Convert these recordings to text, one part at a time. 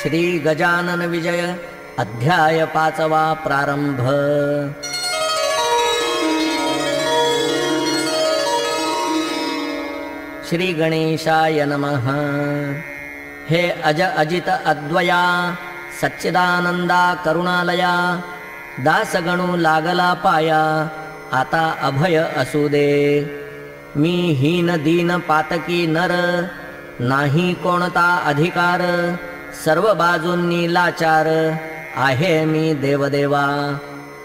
श्री गजानन विजय अध्याय 5वा प्रारंभ। श्री गणेशाय नमः। हे अज अजित अद्वया सच्चिदानंदा करुणालया, दासगणू लागला पाया आता अभय असू दे। मी हीन दीन पातकी नर, नाही कोणता अधिकार, सर्व बाजूंनी लाचार आहे मी देवदेवा।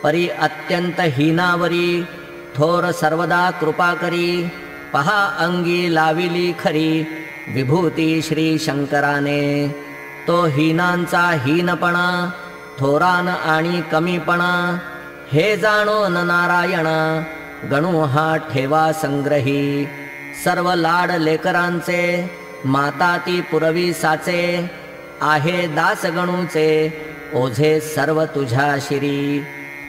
परी अत्यंत हीनावरी थोर सर्वदा कृपा करी, पहा अंगी लाविली खरी विभूती श्री शंकराने। तो हीनांचा हीनपणा, थोरान आणि कमीपणा, हे जाणून नारायणा गणू हा ठेवा संग्रही। सर्व लाड लेकरांचे माता ती पुरवी साचे, आहे दास गणूचे ओझे सर्व तुझ्या शिरी।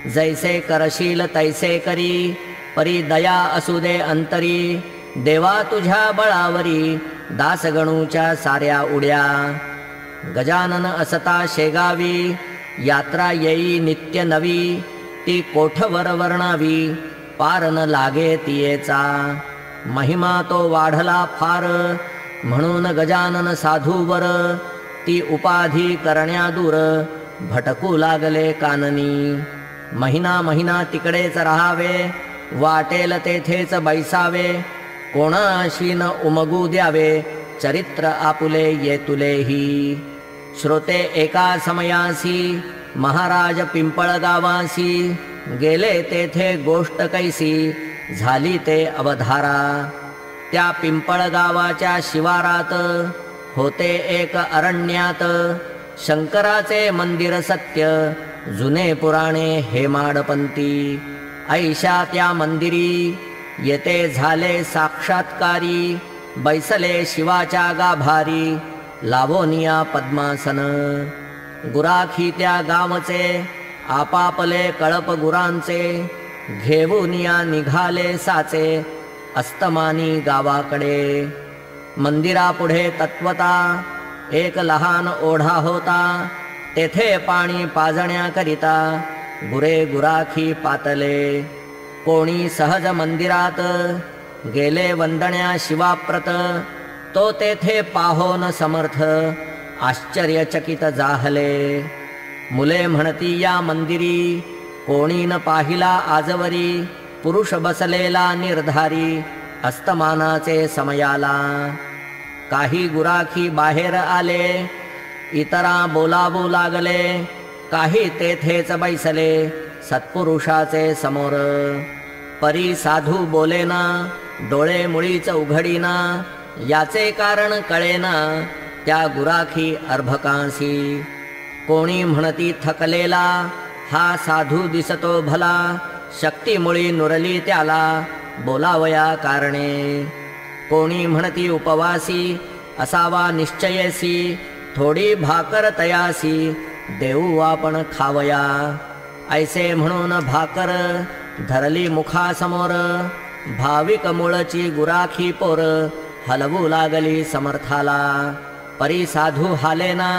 जैसे करशील तैसे करी, परी दया असू दे अंतरी, देवा तुझ्या बळावरी दासगणूच्या साऱ्या उड्या। गजानन असता शेगावी, यात्रा येई नित्य नवी, ती कोठवर वर्णावी पार न लागे तियेचा। महिमा तो वाढला फार, म्हणून गजानन साधूवर, ती उपाधी करण्या दूर भटकू लागले काननी। महिना महिना तिकडेच राहावे, वाटेल तेथेच बैसावे, कोणाशी न उमगू द्यावे चरित्र आपुले येतुलेही। श्रोते एका समयासी महाराज पिंपळगावासी, गेले तेथे गोष्ट कैसी झाली ते अवधारा। त्या पिंपळगावाच्या शिवारात होते एक अरण्यात, शंकराचे मंदिर सत्य जुने पुराणे हेमाडपंती। ऐशा त्या मंदिरी येते झाले साक्षात्कारी, बैसले शिवाच्या गाभारी लावोनिया पद्मासन। गुराखी त्या गावचे आपापले कळप गुरांचे, घेऊनिया निघाले साचे अस्तमानी गावाकडे। मंदिरापुढे तत्वता एक लहान ओढा होता, तेथे पाणी पाजण्याकरिता गुरे गुराखी पातले। कोणी सहज मंदिरात गेले वंदण्या शिवाप्रत, तो तेथे पाहोन समर्थ आश्चर्यचकित जाहले। मुले म्हणती या मंदिरी कोणी न पाहिला आजवरी, पुरुष बसलेला निर्धारी अस्तमानाचे समयाला। काही गुराखी बाहेर आले, इतरा बोलावू लागले, काही तेथेच बैसले सत्पुरुषाचे समोर। परी साधू बोलेना, डोळे मुळीच उघडीना, याचे कारण कळेना त्या गुराखी अर्भकांसी। कोणी म्हणती थकलेला हा साधू दिसतो भला, शक्तीमुळी नुरली त्याला बोलावया कारणे। कोणी म्हणती उपवासी असावा निश्चयसी, थोडी भाकर तयासी देऊ आपण खावया। ऐसे म्हणून भाकर धरली मुखासमोर, भाविक मुळची गुराखी पोर हलवू लागली समर्थाला। परी साधू हालेना,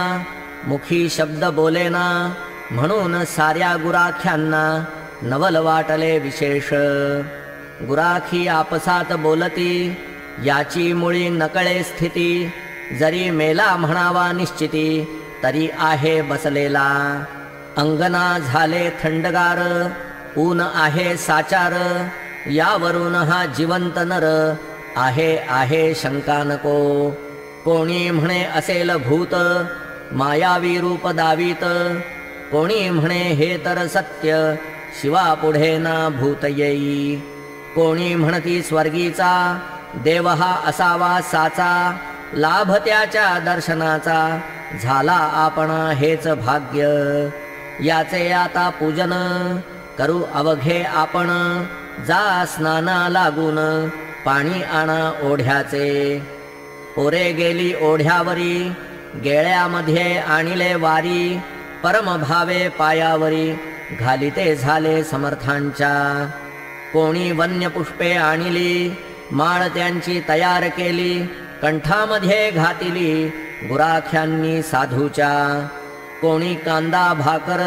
मुखी शब्द बोलेना, म्हणून साऱ्या गुराख्यांना नवल वाटले विशेष। गुराखी आपसात बोलती याची मुळी नकळे स्थिती, जरी मेला म्हणावा निश्चिती तरी आहे बसलेला। अंगना झाले थंडगार, ऊन आहे साचार, यावरून हा जिवंत नर आहे आहे शंका नको। कोणी म्हणे असेल भूत मायावी रूप दावीत, कोणी म्हणे हे तर सत्य शिवा पुढे ना भूत येई। कोणी म्हणती स्वर्गीचा देव हा असावा साचा, लाभ त्याच्या दर्शनाचा झाला आपणा हेच भाग्य। याचे आता पूजन करू अवघे आपण, जा स्नाना लागून पाणी आणा ओढ्याचे। पोरे गेली ओढ्यावरी, गेळ्यामध्ये आणिले वारी, परमभावे पायावरी घालिते झाले समर्थांच्या। कोणी वन्य पुष्पे आणिली, माळ त्यांची तयार केली, कंठामध्ये घातिली गुराख्यांनी साधूच्या. कोणी कांदा भाकर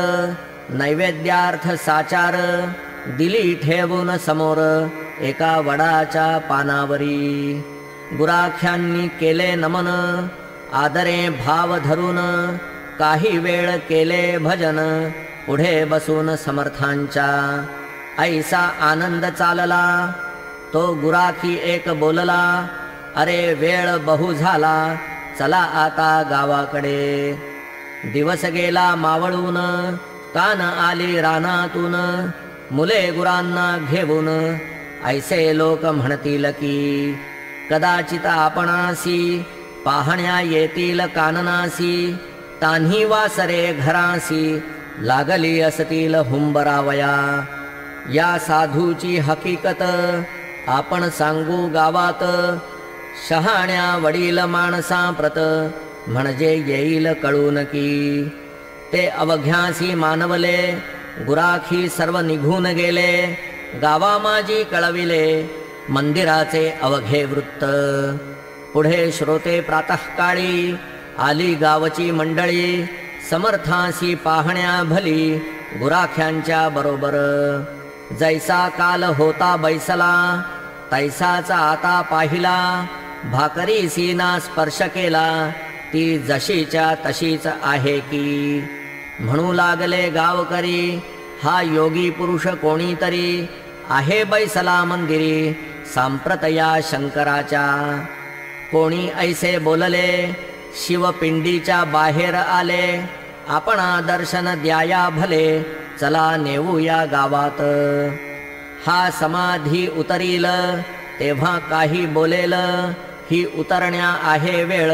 नैवेद्यार्थ साचार, दिली ठेवून समोर एका वडाच्या पानावरी. गुराख्यांनी केले नमन आदरे भाव धरून, काही वेळ केले भजन पुढे बसून समर्थांच्या. ऐसा आनंद चालला तो गुराखी एक बोलला, अरे वेळ बहु झाला चला आता गावाकडे. दिवस गेला मावळून कान आली रानातून, मुले गुरांना घेऊन ऐसे लोक म्हणतील की, कदाचित आपणासी पाहण्या येतील काननासी. तान्ही वासरे घरासी लागली असतील हुंबरावया. या साधूची हकीकत आपण सांगू गावात, शहाण्या वडील माणसाप्रत म्हणजे येईल कळून की. ते अवघ्यासी मानवले गुराखी सर्व निघून गेले, गावा माझी कळविले मंदिराचे अवघे वृत्त. पुढे श्रोते प्रातःकाळी आली गावची मंडळी, समर्थांसी पाहण्या भली गुराख्यांच्या बरोबर. जैसा काल होता बैसला तैसाचा आता पाहिला, भाकरीसी ना स्पर्श केला ती जशीच्या तशीच आहे की. म्हणू लागले गावकरी हा योगी पुरुष कोणीतरी, आहे बैसला मंदिरी सांप्रत या शंकराच्या. कोणी ऐसे बोलले शिवपिंडीच्या बाहेर आले, आपणा दर्शन द्याया भले चला नेऊया गावात. हा समाधी उतरील तेव्हा काही बोलेल, ही उतरण्या आहे वेळ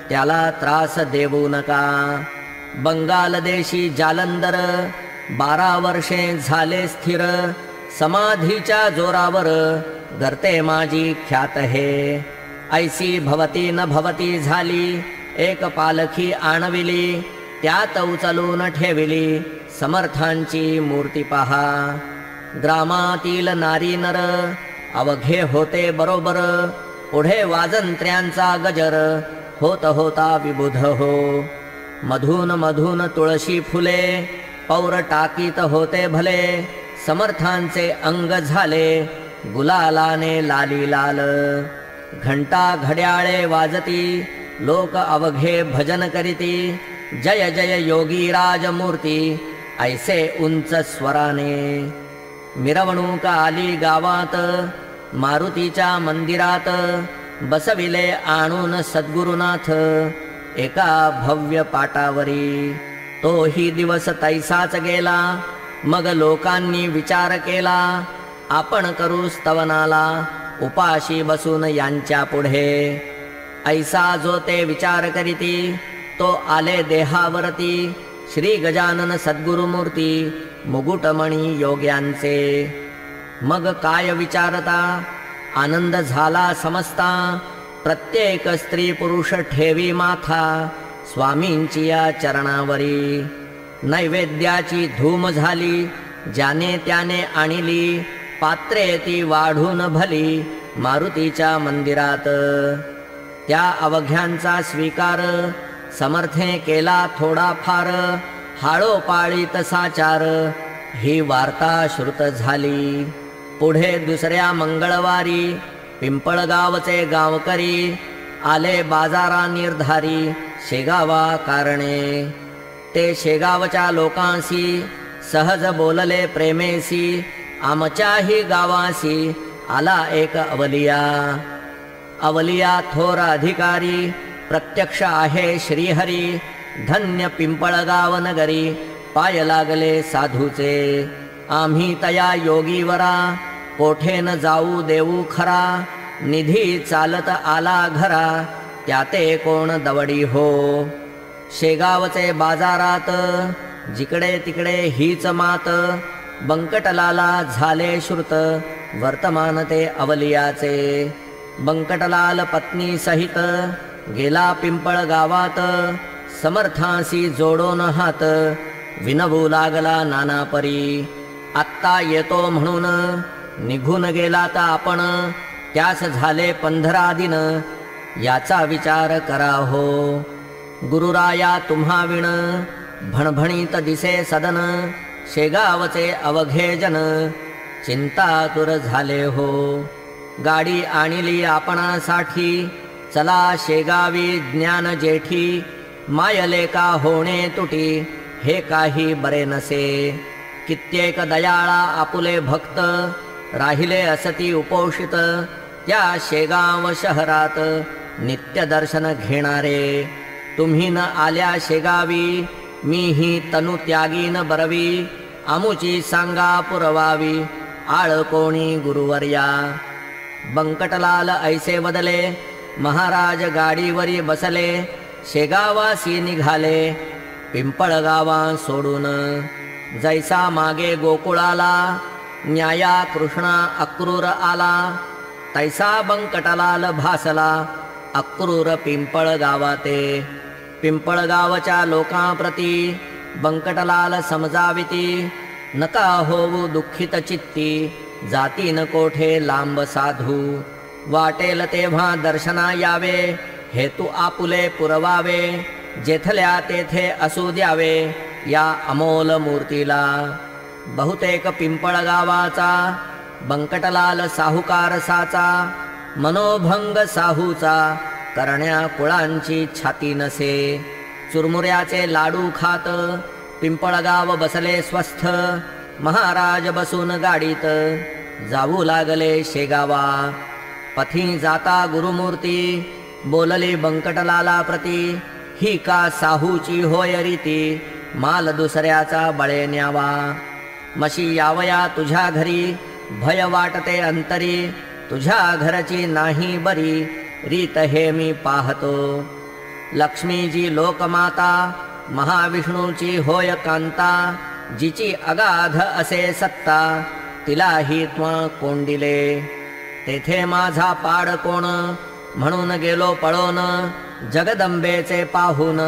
त्याला त्रास देऊ नका. बंगाल देशी जालंधर 12 वर्षे झाले स्थिर, समाधीच्या जोरावर गर्ते माझी ख्यात हे. ऐसी भवती न भवती झाली एक पालखी आणविली, त्यात उचलून ठेविली समर्थांची मूर्ती पहा. ग्रामातील नारी नर अवघे होते बरोबर, पुढे वाजंत्र्यांचा गजर होत होता विबुध हो. मधून मधून तुळशी फुले पौर टाकीत होते भले, समर्थांचे अंग झाले गुलालाने लाली लाल. घंटा घड्याळे वाजती लोक अवघे भजन करीती, जय जय योगी राजमूर्ती ऐसे उंच स्वराने. मिरवणूक आली गावात मारुतीच्या मंदिरात, बसविले आणून सद्गुरुनाथ एका भव्य पाटावरी. तोही दिवस तैसाच गेला, मग लोकांनी विचार केला आपण करू स्तवनाला उपाशी बसून यांच्या पुढे. ऐसा जो ते विचार करीती तो आले देहावरती, श्री गजानन सद्गुरुमूर्ती मुकुटमणी योग्यांचे. मग काय विचारता आनंद झाला समजता, प्रत्येक स्त्री पुरुष ठेवी माथा स्वामींची या चरणावरी. नैवेद्याची धूम झाली ज्याने त्याने आणली, पात्रे ती वाढून भली मारुतीच्या मंदिरात. त्या अवघ्यांचा स्वीकार समर्थे केला थोडाफार, हाळोपाळीत साचार ही वार्ता श्रुत झाली. पुढे दुसऱ्या मंगळवारी पिंपळगावचे गावकरी आले बाजारा निर्धारी शेगावा कारणे. ते शेगावच्या लोकांशी सहज बोलले प्रेमेसी, आमच्याही गावासी आला एक अवलिया. अवलिया थोर अधिकारी प्रत्यक्ष आहे श्रीहरी, धन्य पिंपळगाव नगरी पाय लागले साधूचे. आम्ही तया योगीवरा कोठे न जाऊ देऊ खरा, निधी चालत आला घरा त्याते कोण दवडी हो. शेगावचे बाजारात जिकडे तिकडे हीच मात, बंकटलाला झाले श्रुत वर्तमान ते अवलियाचे. बंकटलाल पत्नी सहित गेला पिंपळ गावात, समर्थांशी जोडून हात विनवू लागला नानापरी. आत्ता येतो म्हणून निघून गेला तर आपण, त्यास झाले 15 दिन याचा विचार करा हो. गुरुराया तुम्हा विण भणभणीत दिसे सदन, शेगावचे अवघे जन चिंतातुर झाले हो. गाडी आणली आपणासाठी, चला शेगावी ज्ञान जेठी. मायले का होणे तुटी, हे काही बरे नसे. कित्येक दयाळा आपुले भक्त, राहिले असती उपोषित. त्या शेगाव शहरात नित्य दर्शन घेणारे. तुम्ही न आल्या शेगावी, मी ही तनु त्यागीन बरवी. आमुची सांगा पुरवावी, आळ कोणी गुरुवर्या. बंकटलाल ऐसे वदले, महाराज गाडीवरी बसले. शेगावासी निघाले, पिंपळगावा सोडून. जैसा मागे गोकुळाला, न्याया कृष्णा अक्रूर आला. तैसा बंकटलाल भासला, अक्रूर पिंपळगावाते. पिंपळगावच्या लोकांप्रती बंकटलाल समजाविती. नका होऊ दुःखित चित्ती, जाती न कोठे लांब साधू. वाटेल तेव्हा दर्शना यावे, हेतू आपुले पुरवावे. जेथल्या तेथे असू द्यावे, या अमोल मूर्तीला. बहुतेक पिंपळगावाचा बंकटलाल साहुकार साचा. मनोभंग साहूचा, करण्या कुळांची छाती नसे. चुरमुऱ्याचे लाडू खात पिंपळगाव बसले स्वस्थ. महाराज बसून गाडीत जाऊ लागले शेगावा. पथी जाता गुरुमूर्ती, बोलली बंकटलाला प्रती. ही का साहूची होय रीती, माल दुसऱ्याचा बळे न्यावा. मशी यावया तुझ्या घरी, भय वाटते अंतरी. तुझ्या घरची नाही बरी, रीत हे मी पाहतो. लक्ष्मीजी लोकमाता, महाविष्णूची होय कांता. जिची अगाध असे सत्ता, तिलाही त्वा कोंडिले. तेथे माझा पाड कोण, म्हणून गेलो पळून. जगदंबेचे पाहून,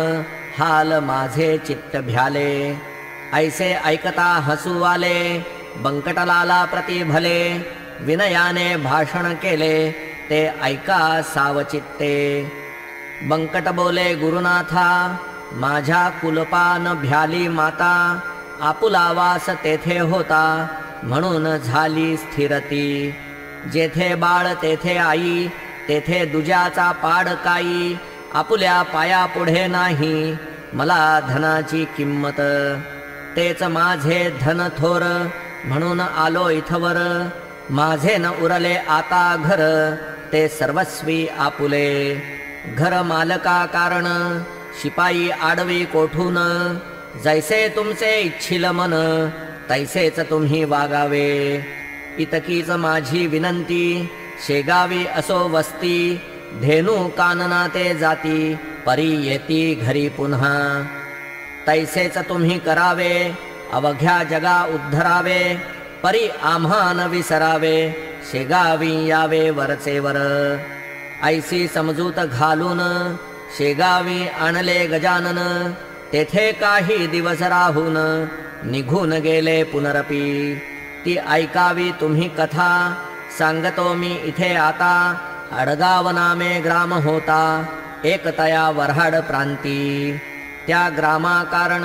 हाल माझे चित्त भ्याले. ऐसे ऐकता हसू आले, बंकटलाला प्रति भले. विनयाने भाषण केले, ते ऐका सावचित्ते. बंकट बोले गुरुनाथा, माझ्या कुलपान भ्याली माता. आपुला वास तेथे होता, म्हणून झाली स्थिरती. जेथे बाळ तेथे आई, तेथे दुजाचा पाड काई. आपुल्या पाया पुढे नाही, मला धनाची किंमत. तेच माझे धन थोर, म्हणून आलो इथवर. माझे न उरले आता घर, ते सर्वस्वी आपुले. घर मालका कारण, शिपाई आडवी कोठून. जैसे तुमचे इच्छिल मन, तैसेच तुम्ही वागावे. इतकीच माझी विनंती, शेगावी असो वस्ती. धेनू कानना ते जाती, परी येती घरी पुन्हा. तैसेच तुम्ही करावे, अवघ्या जगा उद्धरावे. परी आम्हा न विसरावे, शेगावी यावे वरचेवर. ऐसी समजूत घालून, शेगावी आणले गजानन. तेथे काही दिवस राहून, निघून गेले पुनरपी. ती ऐकावी तुम्ही कथा, सांगतो मी इथे आता. अडगाव नामे ग्राम होता, एक तया वऱ्हाड प्रांती. त्या ग्रामाकारण,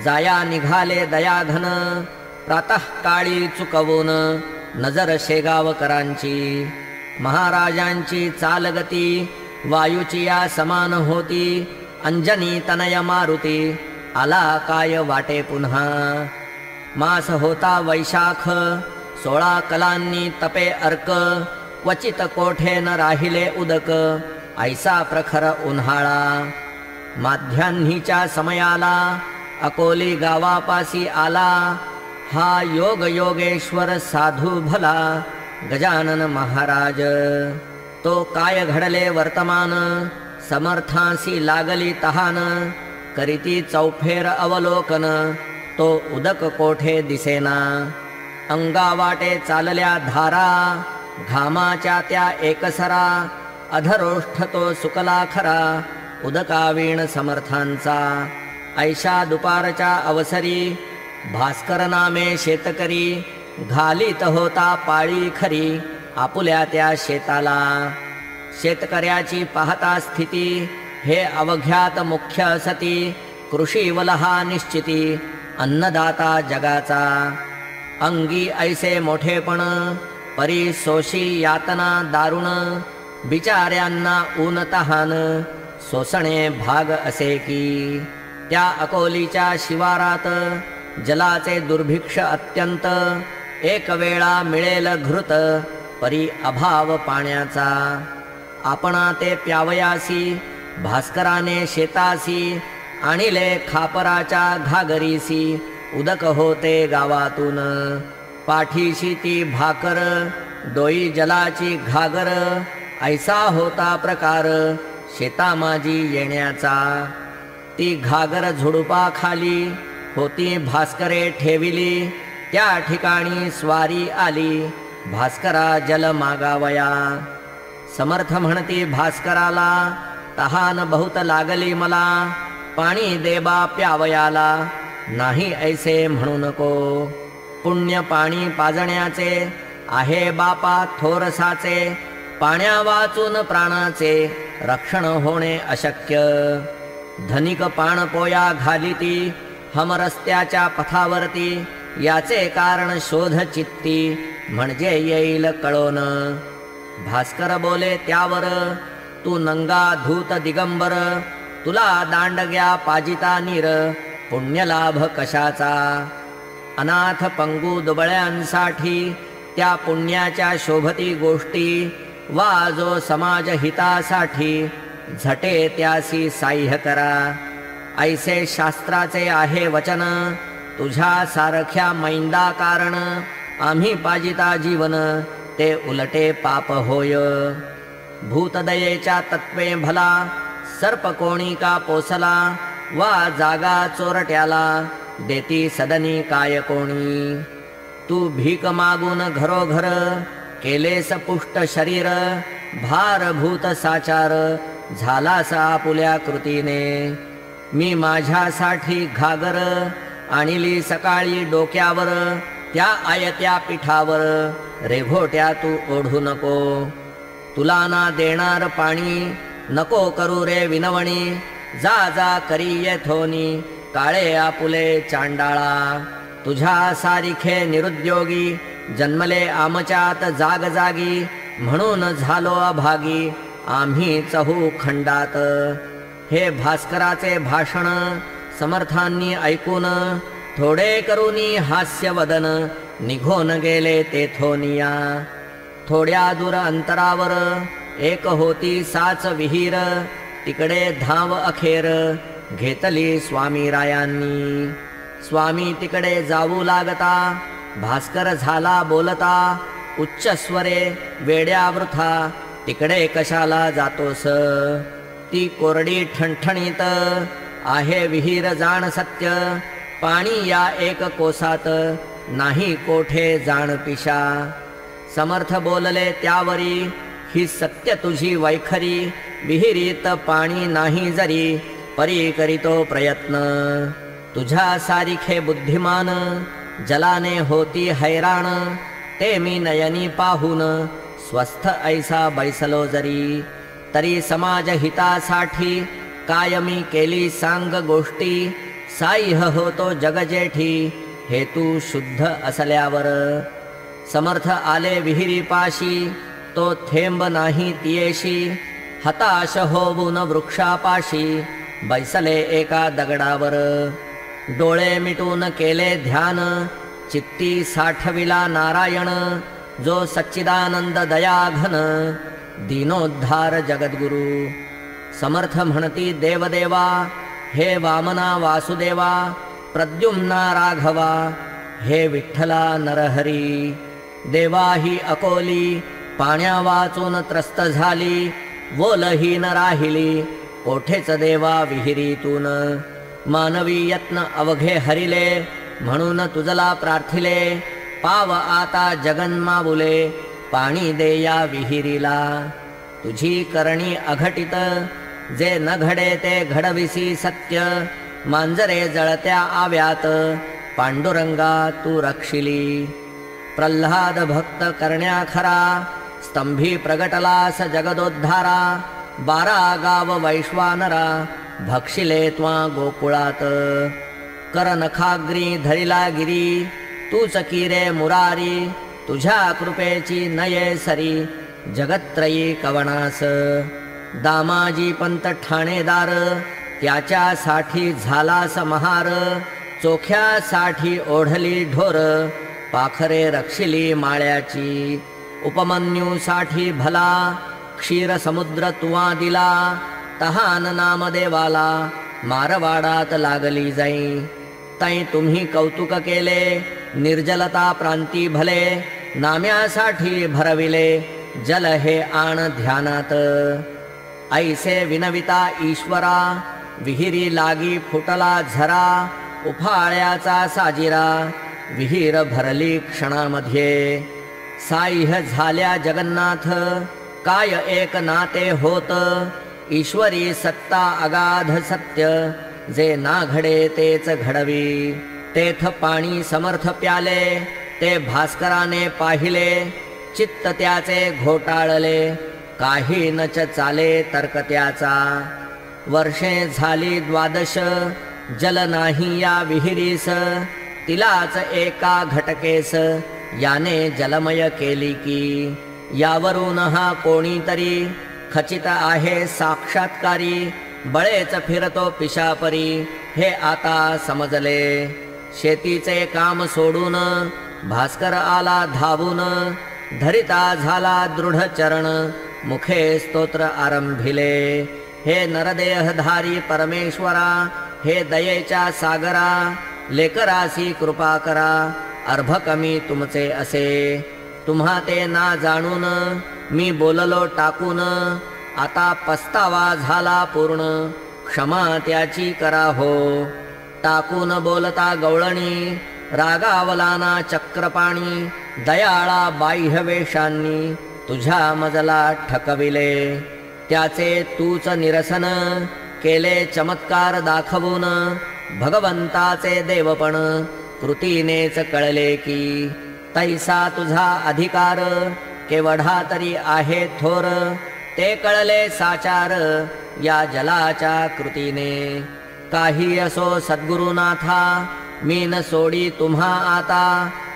जाया निघाले दयाघन. प्रातःकाळी चुकवून, नजर शेगावकरांची. महाराजांची चालगती, वायूची या समान होती. अंजनी तनय मारुती, आला काय वाटे पुन्हा. मास होता वैशाख, 16 कलांनी तपे अर्क. क्वचित कोठे न राहिले उदक, ऐसा प्रखर उन्हाळा. माध्यान्हीच्या समयाला, अकोली गावापासी आला. हा योग योगेश्वर साधू भला, गजानन महाराज. तो काय घडले वर्तमान, समर्थांसी लागली तहान. करीती चौफेर अवलोकन, तो उदक कोठे दिसेना. अंगावाटे चालल्या धारा, घामाच्या त्या एकसरा. अधरोष्ठ तो सुकला खरा, उदकावीण समर्थांचा. ऐशा दुपारच्या अवसरी, भास्कर नामे शेतकरी. घालीत होता पाळी खरी, आपुल्या त्या शेताला. शेतकऱ्याची पाहता स्थिती, हे अवघ्यात मुख्य असती, कृषीवल हा निश्चिती, अन्नदाता जगाचा. अंगी ऐसे मोठेपण, परी सोशी यातना दारुण, बिचाऱ्यांना ऊन तहान, सोसणे भाग असे की. त्या अकोलीच्या शिवारात जलाचे दुर्भिक्ष अत्यंत, एक वेळा मिळेल घृत, परी अभाव पाण्याचा. आपणा ते प्यावयासी, भास्कराने शेतासी, आणिले खापराच्या घागरीसी, उदक होते गावातून. पाठीशी ती भाकर, डोई जलाची घागर, ऐसा होता प्रकार शेता माझी येण्याचा. ती घागर झुडुपाखाली होती भास्करे ठेविली, त्या ठिकाणी स्वारी आली, भास्करा जल मागावया. समर्थ म्हणती भास्कराला, तहान बहुत लागली मला, पाणी देबा प्यावयाला, नाही ऐसे म्हणू नको. पुण्य पाणी पाजण्याचे, आहे बापा थोरसाचे, पाण्या वाचून प्राणाचे, रक्षण होणे अशक्य. धनिक पाण पोया घालिती, हम रस्त्याच्या पथावरती, याचे कारण शोध चित्ती, म्हणजे येईल कळोन. भास्कर बोले त्यावर, तू नंगा धूत दिगंबर, तुला दांडग्या पाजिता नीर, पुण्यलाभ कशाचा. अनाथ पंगू दुबळ्यांसाठी, त्या पुण्याच्या शोभती गोष्टी, वा जो समाज हितासाठी, झटे त्यासी साह्य करा. ऐसे शास्त्राचे आहे वचन, तुझ्या सारख्या मैंदा कारण, आम्ही पाजिता जीवन, ते उलटे पाप होय. भूतदयेच्या तत्वे भला, सर्प कोणी का पोसला, वा जागा चोरट्याला, देती सदनी काय कोणी. तू भीक मागून घरोघर, केलेस पुष्ट शरीर, भारभूत साचार, झालास आपुल्या कृतीने. मी माझ्यासाठी घागर, आणिली सकाळी डोक्यावर, त्या आयत्या पिठावर, रेघोट्या तू ओढू नको. तुला ना देणार पाणी, नको करू रे विनवणी, जा जा करी येथोनी, काळे आपुले चांडाळा. तुझ्या सारिखे निरुद्योगी, जन्मले आमच्यात जाग जागी, म्हणून झालो अभागी, आम्ही चहू खंडात. हे भास्कराचे भाषण समर्थांनी ऐकून, थोडे करूनी हास्यवदन, निघून गेले तेथोनिया. थोड्या दूर अंतरावर एक होती साच विहीर, तिकडे धाव अखेर घेतली स्वामी रायांनी. स्वामी तिकडे जाऊ लागता, भास्कर झाला बोलता, उच्च स्वरे वेड्या वृथा, तिकडे कशाला जातोस. ती कोरडी ठणठणीत आहे विहीर जाण सत्य, पाणी या एक कोसात, नाही कोठे जाण पिशा. समर्थ बोलले त्यावरी, ही सत्य तुझी वैखरी, विहिरीत पाणी नाही जरी, परी करीतो प्रयत्न. तुझ्या सारिखे बुद्धिमान, जलाने होती हैराण, ते मी नयनी पाहून, स्वस्थ ऐसा बैसलो जरी. तरी समाज हितासाठी, कायमी केली सांग गोष्टी, साह्य होतो जगजेठी, हेतू शुद्ध असल्यावर. समर्थ आले विहिरीपाशी, तो थेंब नाही तियेशी, हताश होऊन वृक्षापाशी, बैसले एका दगडावर. डोळे मिटून केले ध्यान, चित्ती साठविला नारायण, जो सच्चिदानंद दयाघन, दीनोद्धार जगद्गुरु. समर्थ म्हणती देवदेवा, हे वामना वासुदेवा, प्रद्युम्ना राघवा, हे विठ्ठला नरहरी. देवा ही अकोली, पाण्या वाचून त्रस्त झाली, वोलहीन राहिली, कोठेच देवा विहिरीतून. मानवी यत्न अवघे हरिले, म्हणून तुझला प्रार्थिले, पाव आता जगन्मावुले, पाणी दे या विहिरीला. तुझी करणी अघटित, जे न घडे ते घडविसी सत्य, मांजरे जळत्या आव्यात, पांडुरंगा तू रक्षिली. प्रल्हाद भक्त करण्या खरा, स्तंभी प्रगटलास जगदोद्धारा 12 गाव वैश्वानरा भक्षिले त्वा गोकुळात करनखाग्री धरिला गिरी तूच की रे मुरारी तुझ्या कृपेची नये सरी जगत्त्रयी कवणास दामाजी पंत ठाणेदार त्याच्यासाठी झालास महार चोख्यासाठी ओढली ढोर पाखरे रक्षिली माळ्याची उपमन्यूसाठी भला क्षीर समुद्र तुवा दिला तहान नामदेवाला मारवाडात लागली जाई ताई तुम्ही कौतुक केले निर्जलता प्रांती भले नाम्यासाठी भरविले जल हे आण ध्यानात ऐसे विनविता ईश्वरा विहिरी लागी फुटला झरा उफाळ्याचा साजिरा विहीर भरली क्षणामध्ये साह्य झाल्या जगन्नाथ काय एक नाते होत ईश्वरी सत्ता अगाध सत्य जे ना घडे तेच घडवी तेथ पाणी समर्थ प्याले ते भास्कराने पाहिले चित्त त्याचे घोटाळले काही नच चाले तर्क त्याचा वर्षे झाली 12 जल नाही या विहिरीस तिलाच एका घटकेस याने जलमय केली की यावरून हा कोणीतरी खचित आहे साक्षात्कारी बळेच फिरतो पिशापरी हे आता समजले शेतीचे काम सोडून भास्कर आला धावून धरिता झाला दृढ चरण मुखे स्तोत्र आरंभिले हे नरदेहधारी परमेश्वरा हे दयेच्या सागरा लेकरासी कृपा करा अर्भकमी तुमचे असे तुम्हा ते ना जाणून मी बोललो टाकून आता पस्तावा झाला पूर्ण क्षमा त्याची करा हो टाकून बोलता गवळणी रागावलाना चक्रपाणी दयाळा बाह्यवेशांनी तुझ्या मजला ठकविले त्याचे तूच निरसन केले चमत्कार दाखवून भगवंताचे देवपण कृतीनेच कळले की तैसा तुझा अधिकार केवढा तरी आहे थोर ते कळले साचार या जलाच्या कृतीने काही असो सद्गुरुनाथा मी न सोडी तुम्हा आता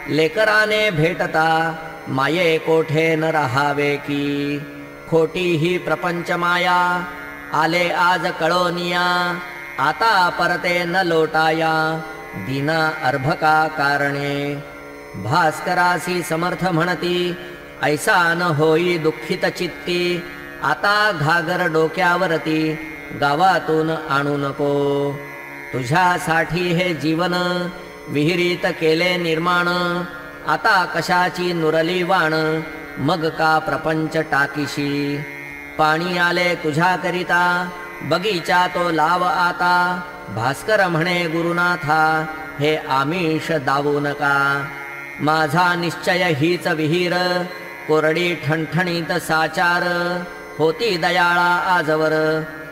लेकराने भेटता माये कोठे न राहावे की खोटी ही प्रपंच माया आले आज कळोनिया आता परते न लोटाया दीना अर्भका कारणे भास्करासी समर्थ म्हणती ऐसा न होई दुःखित चित्ती आता घागर डोक्यावरती गावातून आणू नको तुझ्यासाठी हे जीवन विहिरीत केले निर्माण आता कशाची नुरली वाण मग का प्रपंच टाकीशी पाणी आले तुझ्याकरिता बगीचा तो लाव आता भास्कर म्हणे गुरुनाथा हे आमिष दावू नका माझा निश्चय हीच विहीर कोरडी ठणठणीत साचार होती दयाळा आजवर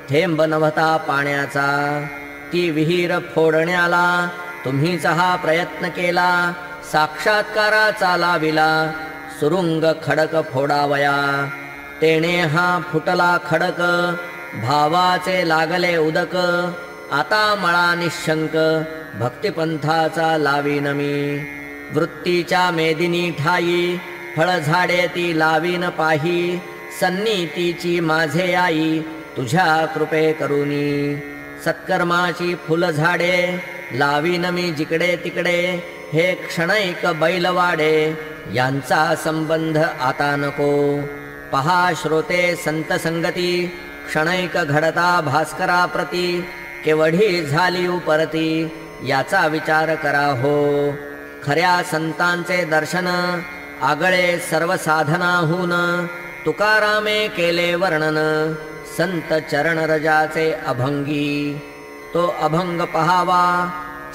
थेंब नव्हता पाण्याचा ती विहीर फोडण्याला तुम्हीच हा प्रयत्न केला साक्षात्काराचा लाविला सुरुंग खडक फोडावया तेने हा फुटला खडक भावाचे लागले उदक आता मळा निशंक भक्तिपंथाचा लावीन मी वृत्तीच्या मेदिनी ठाई फळझाडे ती लावीन पाही सन्नीतीची माझे आई तुझ्या कृपे करुनी सत्कर्माची फुलझाडे लावीन मी जिकडे तिकडे हे क्षणैक बैलवाडे यांचा संबंध आता नको पहा श्रोते संत संगती क्षणैक घडता भास्कराप्रती केवढी झाली उपरती याचा विचार करा हो खऱ्या संतांचे दर्शन आगळे सर्व साधनाहून तुकारामे केले वर्णन संत चरण रजाचे अभंगी तो अभंग पहावा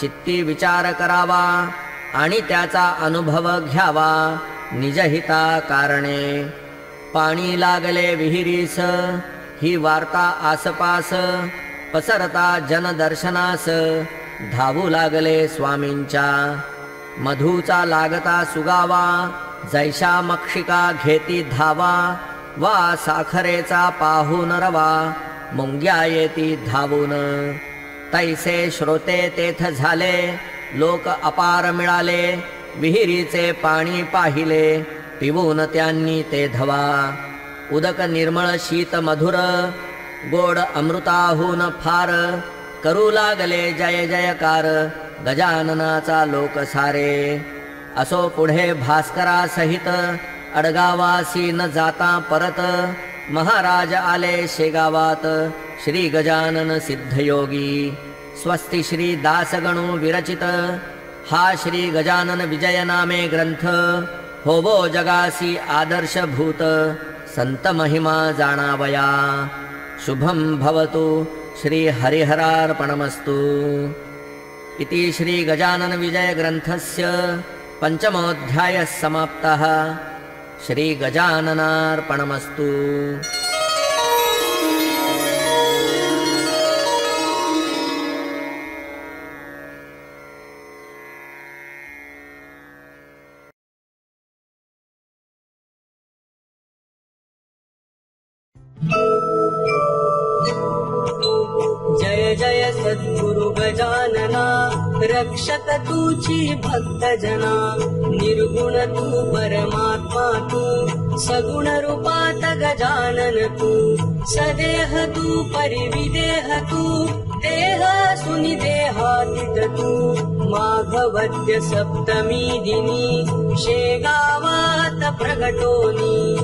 चित्ती विचार करावा आणि त्याचा अनुभव घ्यावा निजहिता कारणे पाणी लागले विहिरीस ही वार्ता आसपास पसरता जनदर्शनास धावू लागले स्वामींच्या मधूचा लागता सुगावा जैशा मक्षिका घेती धावा, वा साखरेचा पाहून रवा, मुंग्या येती धावून. तैसे श्रोते तेथ झाले, लोक अपार मिळाले, विहिरीचे पाणी पाहिले, पिवून त्यांनी ते धवा. उदक निर्मळ शीत मधुर, गोड अमृताहून फार, करू लागले जय जयकार, गजाननाचा लोक सारे. असो पुढे भास्करा सहित, अडगावासी न जाता परत, महाराज आले शेगावात, श्री गजानन सिद्धयोगी. स्वस्ति श्री दासगणू विरचित, हा श्री गजानन विजय नामे ग्रंथ, होवो जगासी आदर्शभूत, संत महिमा जाणावया. शुभं भवतु. श्री हरिहरार्पणमस्तु. इति श्री गजानन विजय ग्रंथस्य पंचमोऽध्यायः समाप्तः. श्री गजाननार्पणमस्तु. जय जय सद्गुरु गजानना, रक्षक तूची भक्त जना. निर्गुण तू परमात्मा तू, सगुण रूपात गजानन तू. सदेह तू परिविदेह तू, देह सुनि देहातीत तू. माघवद्य सप्तमी दिनी, शेगावात प्रगटोनी.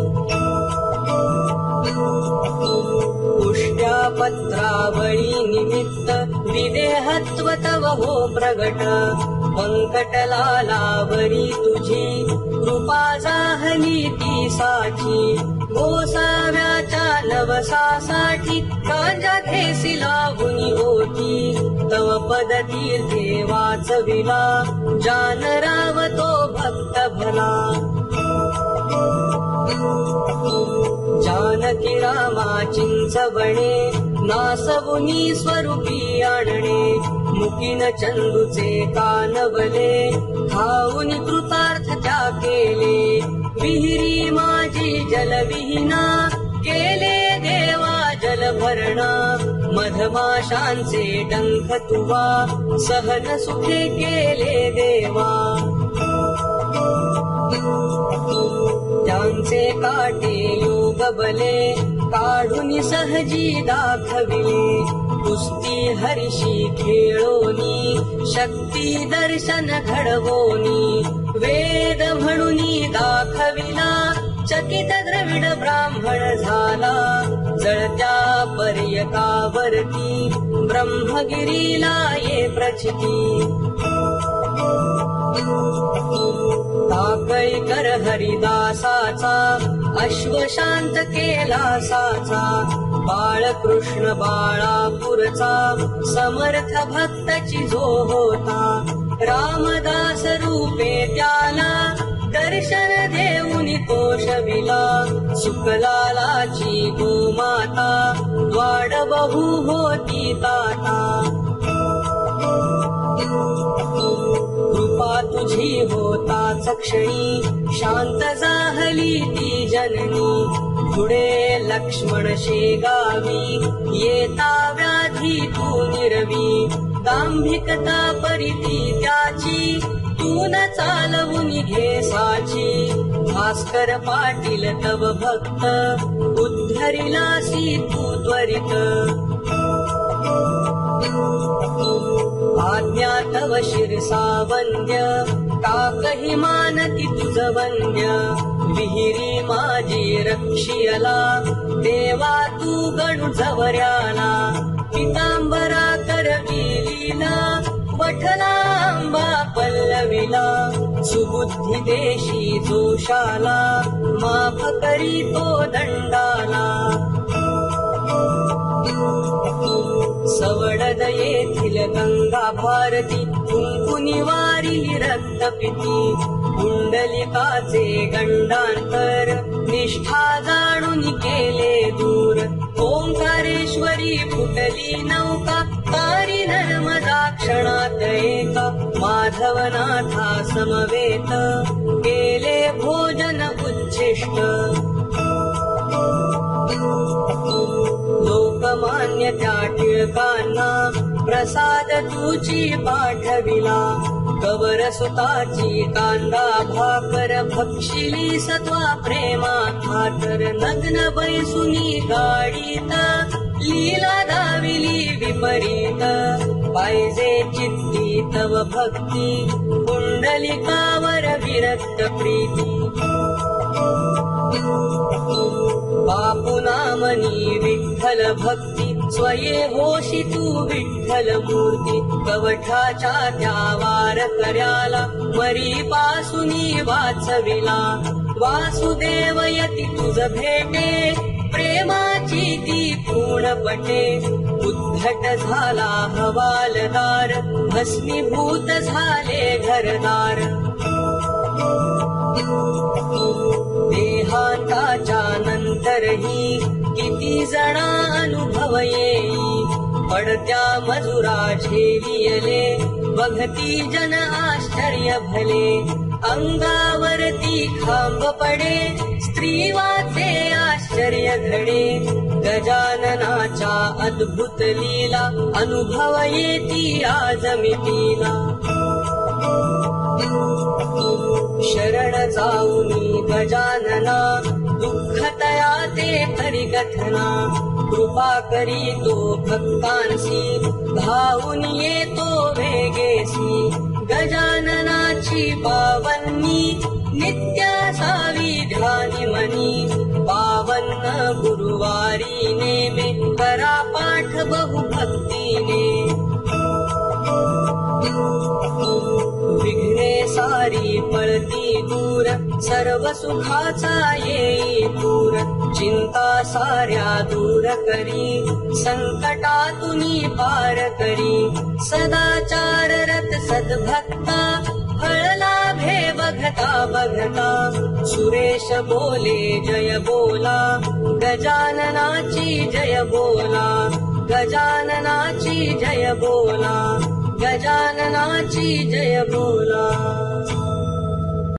पुष्ट्या पत्रावळी निमित्त, विदेहत्व तव हो प्रगट. पंकटलालावरी तुझी, कृपा जाहली ती साची. गोसाव्याच्या नवसासाठी, कांजा घेसी लावुनी ओटी. तव पद तीर्थे वाचविला, जानराव तो भक्त भला. जानकी रामा चिंचवणे, नासवुनी स्वरूपी आणणे. मुकीन चंदूचे कानवले, खाऊनी कृतार्थ त्या केले. विहिरी माझी जलविहीना, केले देवा जलभरणा. मधमाशांचे डंख तुवा, सहन सुखे केले देवा. त्यांचे काटे योग बले, काढून सहजी दाखविले. कुस्ती हरिशी खेळोनी, शक्ती दर्शन घडवोनी. वेद म्हणूनी दाखविला, चकित द्रविड ब्राह्मण झाला. जळत्या पर्यकावरती, ब्रह्मगिरीला ये प्रचिती. ताकई कर हरिदासाचा, अश्वशांत केला साचा. बाळकृष्ण बाळापूरचा, समर्थ भक्तची जो होता. रामदास रूपे त्याला, दर्शन देऊनी तोषविला. सुकलालाची गोमाता, द्वाड बहु होती ताता. कृपा तुझी होताच क्षणी, शांत जाहली ती जननी. पुढे लक्ष्मण शेगावी, येता व्याधी तू निरवी. दांभिकता परिती त्याची, तू न चालवून घे साची. भास्कर पाटील तव भक्त, उद्धरिलासी तू त्वरित. आज्ञा तव शिरसा वंद्य, काकही मानती तुझ वंद्य. विहिरी माझी रक्षियला, देवा तू गणू जवऱ्याला. पितांबरा करविलीला, वठलांबा पल्लविला. सुबुद्धी देशी जोशाला, माफ करी तो दंडाला. सवडद येथील गंगा भारती, कुंकुनी वारिली रक्तपिती. कुंडलिकाचे गंडांतर, निष्ठा जाणून केले दूर. ओंकारेश्वरी फुटली नौका, तारी नर्मदाक्ष क्षणात एका माधवनाथा समवेत केले भोजन उच्छिष्ट लोकमान्य त्या टिळकांना प्रसाद तुची पाठविला कवर सुताची कांदा भाकर भक्षिली सत्वा प्रेमात खातर नग्न बैसुनी गाडीत लीला दाविली विपरीत पाहिजे चित्ती तव भक्ती पुंडलिकावर विरक्त प्रीती बापू नामनी विठ्ठल भक्ती स्वये होशी तू विठ्ठल मूर्ती कवठाच्या त्या वारकऱ्याला मरी पासुनी वाचविला वासुदेव यती तुझ भेटे प्रेमाची ती पूर्णपटे उद्धट झाला हवालदार भस्मीभूत झाले घरदार देहांताच्या नंतरही किती जणा अनुभव येई पडत्या मजुरा झेलियले बघती जन आश्चर्य भले अंगावरती खांब पडे स्त्री वाचे आश्चर्य घडे गजाननाच्या अद्भुत लीला अनुभव येती आज मितीला शरण जाऊनी गजानना दुःखतया ते परिकथना कृपा करी तो भक्तांसी धावून येतो वेगेसी गजाननाची पावन्नी नित्य सावी ध्यानी मनी पावन गुरुवारी नेमे करा पाठ बहु भक्तीने विघ्ने सारी पळती दूर सर्व सुखाचा येई पूर चिंता साऱ्या दूर करी संकटातुनी पार करी सदाचार रत सद्भक्ता फळ लाभे बघता बघता सुरेश बोले जय बोला गजाननाची जय बोला गजाननाची जय बोला गजाननाची जय बोला।